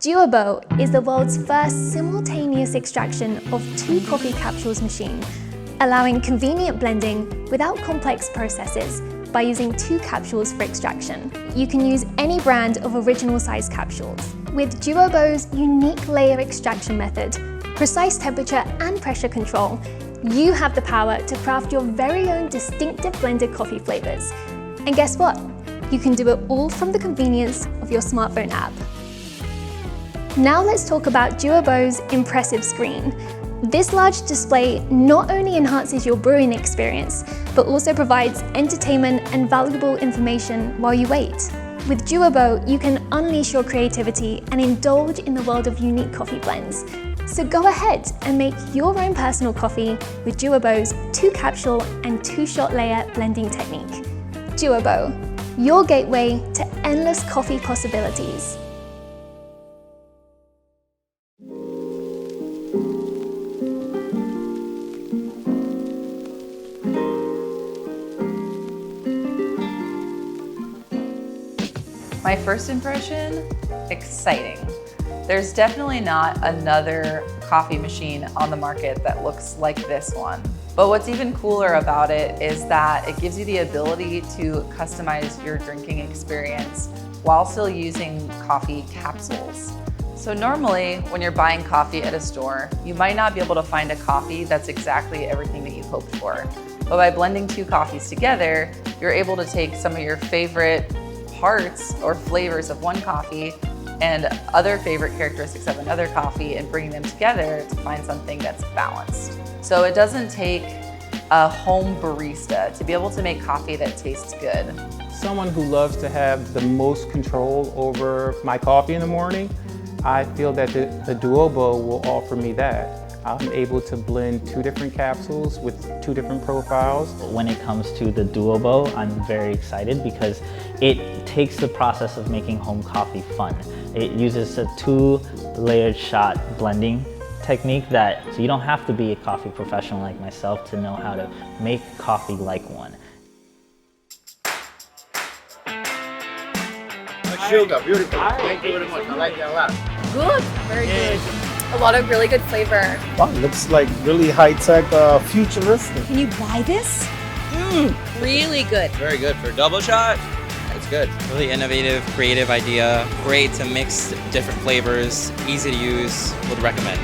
DUOBO is the world's first simultaneous extraction of 2 coffee capsules machine, allowing convenient blending without complex processes by using 2 capsules for extraction. You can use any brand of original size capsules. With DUOBO's unique layer extraction method, precise temperature and pressure control, you have the power to craft your very own distinctive blended coffee flavors. And guess what? You can do it all from the convenience of your smartphone app. Now let's talk about DUOBO's impressive screen. This large display not only enhances your brewing experience, but also provides entertainment and valuable information while you wait. With DUOBO, you can unleash your creativity and indulge in the world of unique coffee blends. So go ahead and make your own personal coffee with DUOBO's 2 capsule and 2 shot layer blending technique. DUOBO, your gateway to endless coffee possibilities. My first impression, exciting. There's definitely not another coffee machine on the market that looks like this one. But what's even cooler about it is that it gives you the ability to customize your drinking experience while still using coffee capsules. So normally, when you're buying coffee at a store, you might not be able to find a coffee that's exactly everything that you hoped for. But by blending 2 coffees together, you're able to take some of your favorite parts or flavors of one coffee and other favorite characteristics of another coffee and bring them together to find something that's balanced. So it doesn't take a home barista to be able to make coffee that tastes good. Someone who loves to have the most control over my coffee in the morning, I feel that the DUOBO will offer me that. I'm able to blend 2 different capsules with 2 different profiles. When it comes to the DUOBO, I'm very excited because it takes the process of making home coffee fun. It uses a 2-layered shot blending technique so you don't have to be a coffee professional like myself to know how to make coffee like one. Sugar, beautiful. Thank you very much. I like it a lot. Good, very good. A lot of really good flavor. Wow, looks like really high-tech, futuristic. Can you buy this? Really good. Very good for a double shot. It's good. Really innovative, creative idea. Great to mix different flavors. Easy to use. Would recommend.